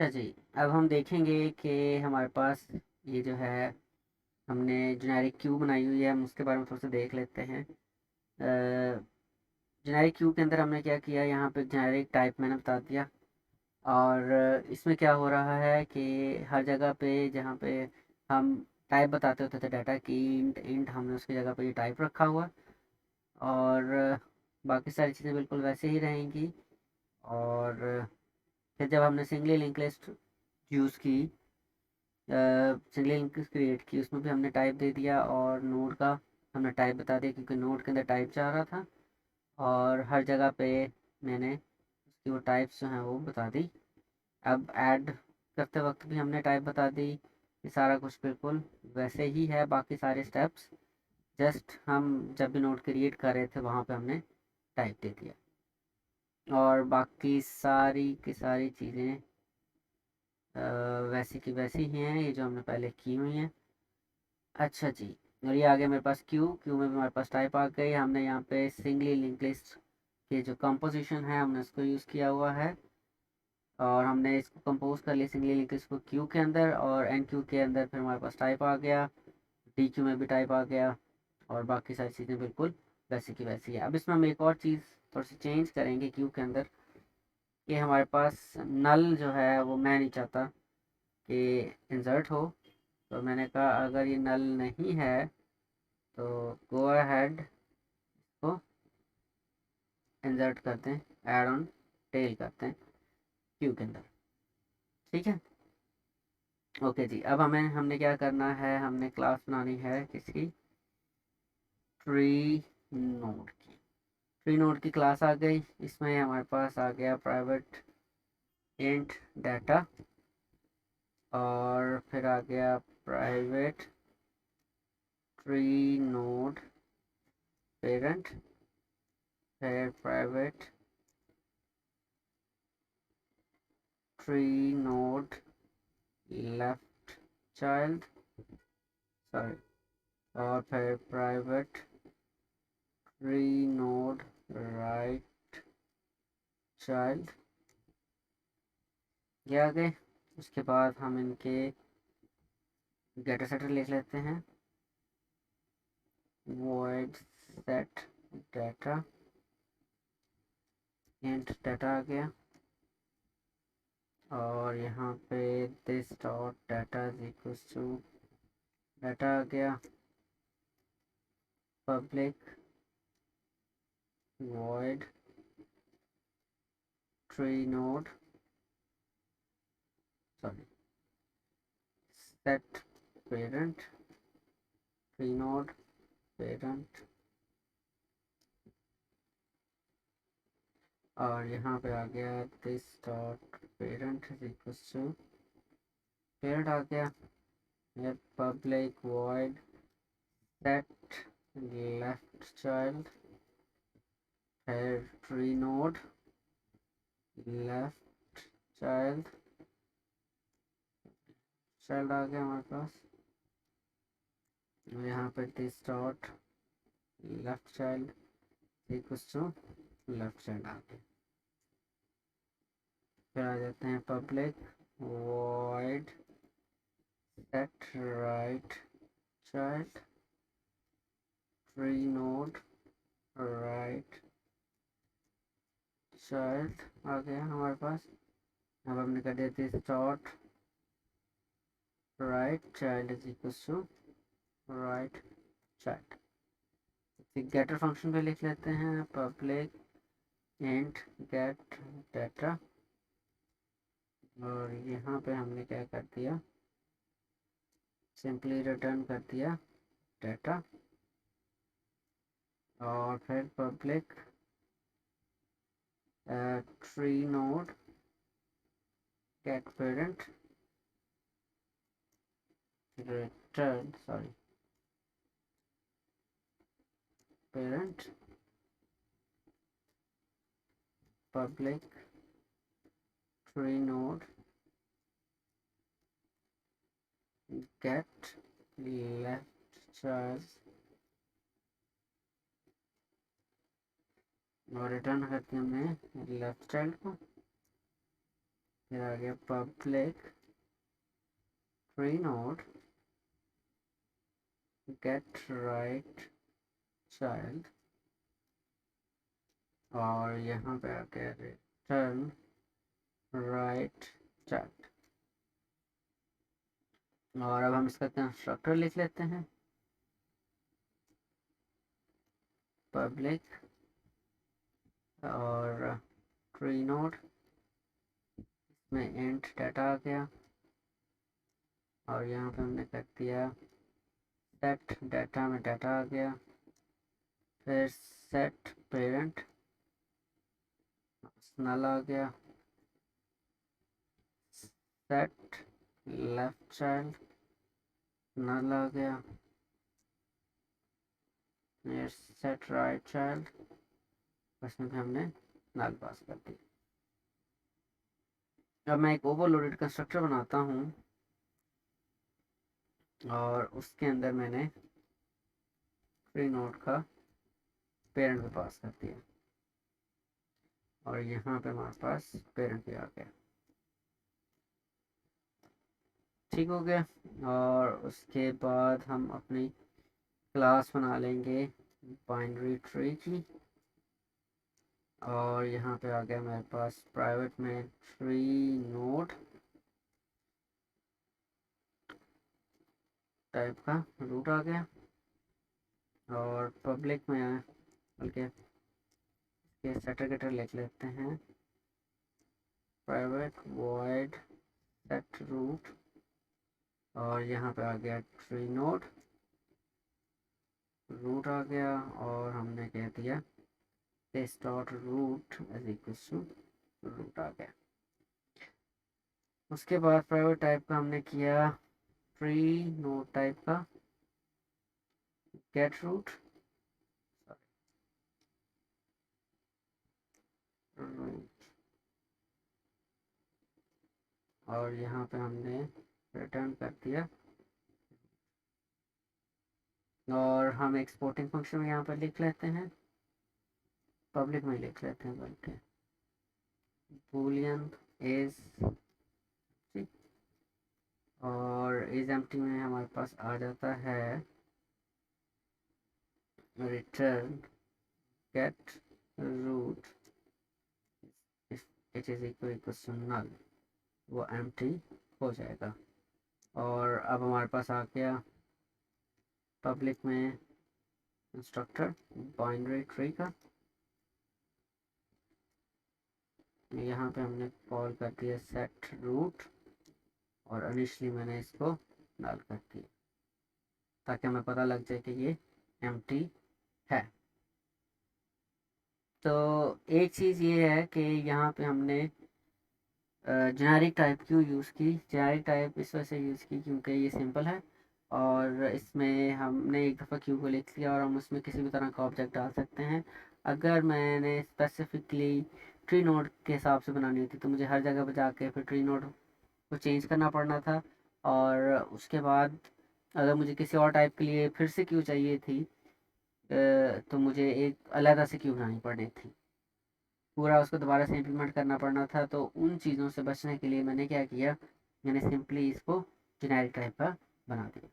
अच्छा जी। अब हम देखेंगे कि हमारे पास ये जो है हमने जेनेरिक क्यू बनाई हुई है, हम उसके बारे में थोड़ा सा देख लेते हैं। जेनेरिक क्यू के अंदर हमने क्या किया, यहाँ पे जेनेरिक टाइप मैंने बता दिया। और इसमें क्या हो रहा है कि हर जगह पे जहाँ पे हम टाइप बताते होते थे डाटा की, इंट इंट हमने उसकी जगह पे ये टाइप रखा हुआ। और बाकी सारी चीज़ें बिल्कुल वैसे ही रहेंगी। और फिर जब हमने सिंगली लिंक लिस्ट यूज़ की, सिंगल लिंक क्रिएट की, उसमें भी हमने टाइप दे दिया और नोड का हमने टाइप बता दिया, क्योंकि नोड के अंदर टाइप चाह रहा था। और हर जगह पे मैंने उसकी वो टाइप्स जो हैं वो बता दी। अब ऐड करते वक्त भी हमने टाइप बता दी। ये सारा कुछ बिल्कुल वैसे ही है, बाकी सारे स्टेप्स जस्ट हम जब भी नोड क्रिएट कर रहे थे वहाँ पे हमने टाइप दे दिया। और बाकी सारी की सारी चीज़ें वैसी की वैसी ही हैं, ये जो हमने पहले की हुई हैं। अच्छा जी। और ये आ गया मेरे पास क्यू क्यू में भी हमारे पास टाइप आ गई। हमने यहाँ पे सिंगली लिंक लिस्ट के जो कंपोजिशन है हमने उसको यूज़ किया हुआ है। और हमने इसको कंपोज कर लिया सिंगली लिंक लिस्ट को क्यू के अंदर, और एन क्यू के अंदर फिर हमारे पास टाइप आ गया। डी क्यू में भी टाइप आ गया। और बाकी सारी चीज़ें बिल्कुल वैसी की वैसी है। अब इसमें हम एक और चीज़ थोड़ी सी चेंज करेंगे क्यू के अंदर, कि हमारे पास नल जो है वो मैं नहीं चाहता कि इंसर्ट हो। तो मैंने कहा अगर ये नल नहीं है तो गो अहेड को इंसर्ट करते हैं, ऐड ऑन टेल करते हैं क्यू के अंदर। ठीक है। ओके जी। अब हमने क्या करना है, हमने क्लास बनानी है किसकी, ट्री नोड की। ट्री नोड की क्लास आ गई। इसमें हमारे पास आ गया प्राइवेट इंट डाटा, और फिर आ गया प्राइवेट ट्री नोड पेरेंट, फिर private tree node left child, sorry, और फिर private tree node right child. ये आ गए। उसके बाद हम इनके गेटर सेटर लिख लेते हैं, void set data, int data आ गया। और यहाँ पे this dot data is equals to data आ गया। public void tree node, sorry, set parent tree node parent। और यहाँ पे आ गया this dot parent is equals to parent आ गया। ये public void set left child, फिर tree node left child, child आ गया हमारे पास। यहाँ पे this dot left child equals to left child आ गया। फिर आ जाते हैं public void set right child tree node right child आ गया हमारे पास। अब हमने कर दिया this dot right child is equals to right child. Getter function पे लिख लेते हैं पब्लिक इंट गेट डाटा, और यहाँ पे हमने क्या कर दिया, सिंपली रिटर्न कर दिया डाटा। और फिर public tree node get parent return, sorry, parent public tree node get left child, और रिटर्न करते हमने लेफ्ट चाइल्ड को। फिर आ गया public tree node get right child, और यहाँ पे आ गया रिटर्न राइट चाइल्ड। और अब हम इसका कंस्ट्रक्टर लिख लेते हैं, पब्लिक और ट्री नोड में इंट डाटा आ गया, और यहाँ पे हमने कर दिया सेट डाटा में डाटा आ गया, फिर सेट पेरेंट नल आ गया, सेट लेफ्ट चाइल्ड नल आ गया, फिर सेट राइट चाइल्ड, उसमें भी हमने नल पास कर दी। अब मैं एक ओवरलोडेड कंस्ट्रक्टर बनाता हूँ और उसके अंदर मैंने ट्री नोड का पेरेंट भी पास कर दिया, और यहाँ पे हमारे पास पेरेंट भी आ गया। ठीक हो गया। और उसके बाद हम अपनी क्लास बना लेंगे बाइनरी ट्री की, और यहाँ पे आ गया मेरे पास प्राइवेट में ट्री नोड टाइप का रूट आ गया, और पब्लिक में बल्कि इसके सेटर लिख लेते हैं, प्राइवेट वॉइड सेट रूट, और यहाँ पे आ गया ट्री नोड रूट आ गया, और हमने कह दिया this dot root is equal to root आ गया। उसके बाद प्राइवेट टाइप का हमने किया ट्री नोड टाइप का गेट रूट, और यहाँ पे हमने रिटर्न कर दिया, और हम एक्सपोर्टिंग फंक्शन यहाँ पर लिख लेते हैं, पब्लिक में लिख लेते हैं बल्कि बूलियन इज, और इज एम्प्टी में हमारे पास आ जाता है return get root it is equal to null, वो एम्प्टी हो जाएगा। और अब हमारे पास आ गया पब्लिक में इंस्ट्रक्टर बाइनरी ट्री का, यहाँ पे हमने कॉल कर दिया सेट रूट, और इनिशियली मैंने इसको नल कर दिया ताकि हमें पता लग जाए कि ये एम्प्टी है। तो एक चीज़ ये है कि यहाँ पे हमने जेनेरिक टाइप क्यों यूज़ की, जेनेरिक टाइप इस वजह से यूज़ की क्योंकि ये सिंपल है, और इसमें हमने एक दफ़ा क्यू को लिख लिया और हम उसमें किसी भी तरह का ऑब्जेक्ट डाल सकते हैं। अगर मैंने स्पेसिफिकली ट्री नोड के हिसाब से बनानी होती तो मुझे हर जगह पर जाके फिर ट्री नोड को चेंज करना पड़ना था, और उसके बाद अगर मुझे किसी और टाइप के लिए फिर से क्यू चाहिए थी तो मुझे एक अलग से क्यू बनानी पड़नी थी, पूरा उसको दोबारा से इम्प्लीमेंट करना पड़ना था। तो उन चीज़ों से बचने के लिए मैंने क्या किया, मैंने सिंपली इसको जेनेरिक टाइप का बना दिया।